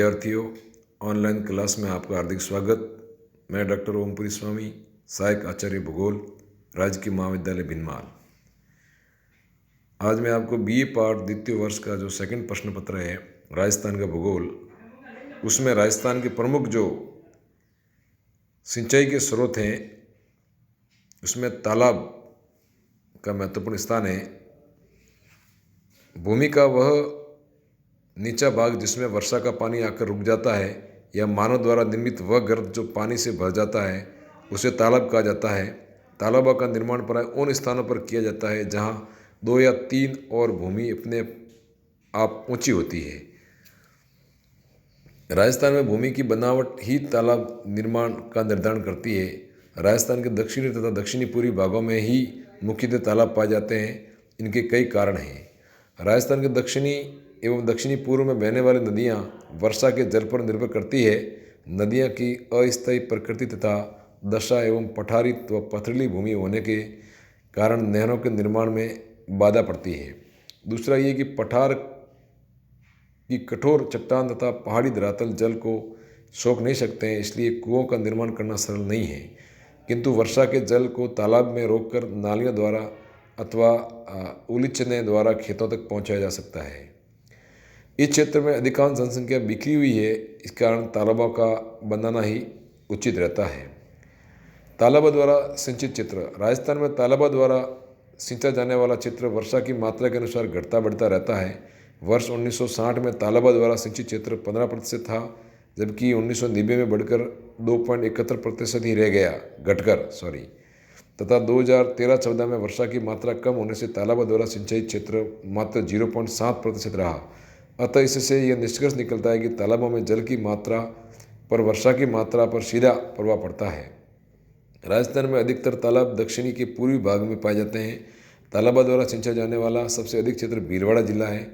विद्यार्थियों, online class में आपका हार्दिक स्वागत। मैं डॉक्टर ओमपुरी स्वामी, सहायक आचार्य भूगोल, राजकीय महाविद्यालय भिनमाल। आज मैं आपको बीए पार्ट द्वितीय वर्ष का जो सेकंड प्रश्न पत्र है राजस्थान का भूगोल, उसमें राजस्थान के प्रमुख जो सिंचाई के स्रोत हैं उसमें तालाब का महत्वपूर्ण स्थान है। भूमि का वह नीचा भाग जिसमें वर्षा का पानी आकर रुक जाता है या मानव द्वारा निर्मित वह गर्त जो पानी से भर जाता है उसे तालाब कहा जाता है। तालाबों का निर्माण प्राय उन स्थानों पर किया जाता है जहां 2 या 3 और भूमि अपने आप ऊंची होती है। राजस्थान में भूमि की बनावट ही तालाब निर्माण का निर्धारण करती है। राजस्थान के दक्षिणी तथा दक्षिणी पूर्वी भागों में ही मुख्यतः तालाब पाए जाते हैं। इनके कई कारण हैं। राजस्थान के दक्षिणी एवं दक्षिणी पूर्व में बहने वाली नदियाँ वर्षा के जल पर निर्भर करती है। नदियाँ की अस्थायी प्रकृति तथा दशा एवं पठारी व पथरीली भूमि होने के कारण नहरों के निर्माण में बाधा पड़ती है। दूसरा ये कि पठार की कठोर चट्टान तथा पहाड़ी धरातल जल को सोख नहीं सकते हैं, इसलिए कुओं का निर्माण करना सरल नहीं है। किंतु वर्षा के जल को तालाब में रोककर नालियों द्वारा अथवा उलीचने द्वारा खेतों तक पहुँचाया जा सकता है। इस क्षेत्र में अधिकांश जनसंख्या बिखरी हुई है, इस कारण तालाबों का बनाना ही उचित रहता है। तालाबों द्वारा सिंचित क्षेत्र। राजस्थान में तालाबों द्वारा सिंचा जाने वाला क्षेत्र वर्षा की मात्रा के अनुसार घटता बढ़ता रहता है। वर्ष 1960 में तालाबों द्वारा सिंचित क्षेत्र 15% था, जबकि 1990 में बढ़कर 2.71% ही रह गया तथा 2013-14 में वर्षा की मात्रा कम होने से तालाबों द्वारा सिंचाई क्षेत्र मात्र 0.7% रहा। अतः इससे यह निष्कर्ष निकलता है कि तालाबों में जल की मात्रा पर वर्षा की मात्रा पर सीधा प्रभाव पड़ता है। राजस्थान में अधिकतर तालाब दक्षिणी के पूर्वी भाग में पाए जाते हैं। तालाबों द्वारा सिंचा जाने वाला सबसे अधिक क्षेत्र भीलवाड़ा जिला है।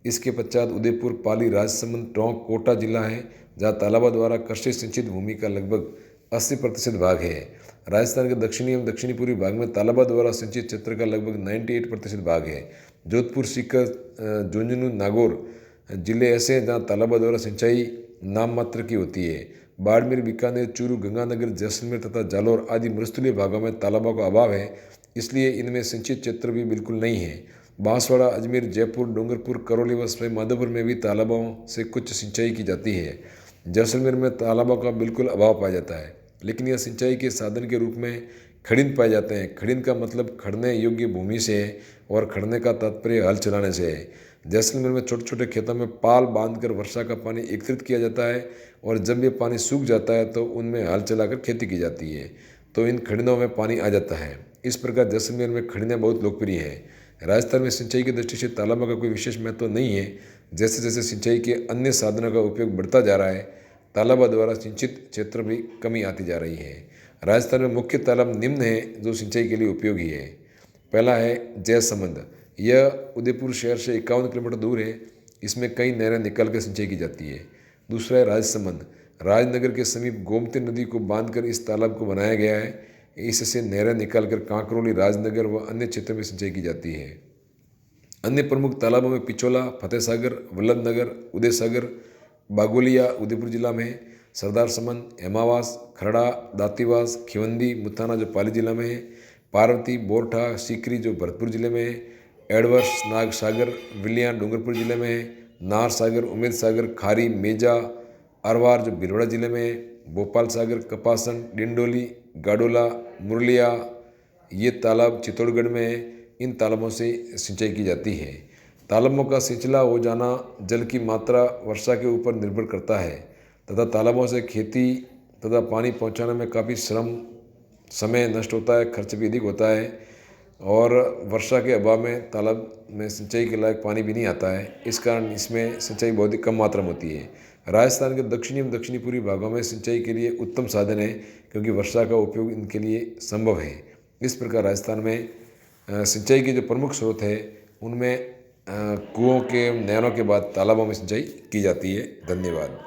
इसके पश्चात उदयपुर, पाली, राजसमंद, टोंक, कोटा जिला है, जहाँ तालाबों द्वारा कृषि सिंचित भूमि का लगभग 80% भाग है। राजस्थान के दक्षिणी एवं दक्षिणी पूर्वी भाग में तालाबों द्वारा सिंचित क्षेत्र का लगभग 98% भाग है। जोधपुर, सीकर, झुंझुनू, नागौर जिले ऐसे हैं जहाँ तालाबों द्वारा सिंचाई नाम मात्र की होती है। बाड़मेर, बीकानेर, चूरू, गंगानगर, जैसलमेर तथा जालौर आदि मरुस्थलीय भागों में तालाबों का अभाव है, इसलिए इनमें सिंचित क्षेत्र भी बिल्कुल नहीं है। बांसवाड़ा, अजमेर, जयपुर, डूंगरपुर, करौली व सवाई माधोपुर में भी तालाबों से कुछ सिंचाई की जाती है। जैसलमेर में तालाबों का बिल्कुल अभाव पाया जाता है, लेकिन यह सिंचाई के साधन के रूप में खड़िन पाए जाते हैं। खड़िन का मतलब खड़ने योग्य भूमि से है और खड़ने का तात्पर्य हल चलाने से है। जैसलमेर में छोटे छोटे खेतों में पाल बांधकर वर्षा का पानी एकत्रित किया जाता है और जब ये पानी सूख जाता है तो उनमें हल चलाकर खेती की जाती है, तो इन खड़िनों में पानी आ जाता है। इस प्रकार जैसलमेर में खड़िनें बहुत लोकप्रिय हैं। राजस्थान में सिंचाई की दृष्टि से तालाबों का कोई विशेष महत्व नहीं है। जैसे जैसे सिंचाई के अन्य साधनों का उपयोग बढ़ता जा रहा है, तालाबों द्वारा सिंचित क्षेत्र भी कमी आती जा रही है। राजस्थान में मुख्य तालाब निम्न हैं जो सिंचाई के लिए उपयोगी है। पहला है जयसमंद। यह उदयपुर शहर से 51 किलोमीटर दूर है। इसमें कई नहरें निकल कर सिंचाई की जाती है। दूसरा है राजसमंद। राजनगर के समीप गोमती नदी को बांधकर इस तालाब को बनाया गया है। इससे नहरें निकालकर कांकरोली, राजनगर व अन्य क्षेत्रों में सिंचाई की जाती है। अन्य प्रमुख तालाबों में पिछोला, फतेहसागर, वल्लभनगर, उदयसागर, बागोलिया उदयपुर जिला में, सरदार समंद, हेमावास, खरड़ा, दातीवास, खिवंदी, मुथाना जो पाली जिला में है, पार्वती, बोरठा, सीकरी जो भरतपुर जिले में है, एडवर्स, नाग सागर, विलिया डूंगरपुर जिले में है, नार सागर, उमेद सागर, खारी, मेजा, अरवार जो भीलवाड़ा जिले में है, भोपाल सागर, कपासन, डिंडोली, गाडोला, मुरलिया, ये तालाब चित्तौड़गढ़ में है। इन तालाबों से सिंचाई की जाती है। तालाबों का सिंचला हो जाना जल की मात्रा वर्षा के ऊपर निर्भर करता है तथा तालाबों से खेती तथा पानी पहुंचाने में काफ़ी श्रम, समय नष्ट होता है, खर्च भी अधिक होता है और वर्षा के अभाव में तालाब में सिंचाई के लायक पानी भी नहीं आता है। इस कारण इसमें सिंचाई बहुत ही कम मात्रा में होती है। राजस्थान के दक्षिणी एवं दक्षिणी पूर्वी भागों में सिंचाई के लिए उत्तम साधन है, क्योंकि वर्षा का उपयोग इनके लिए संभव है। इस प्रकार राजस्थान में सिंचाई के जो प्रमुख स्रोत है उनमें कुओं के, नहरों के बाद तालाबों में सिंचाई की जाती है। धन्यवाद।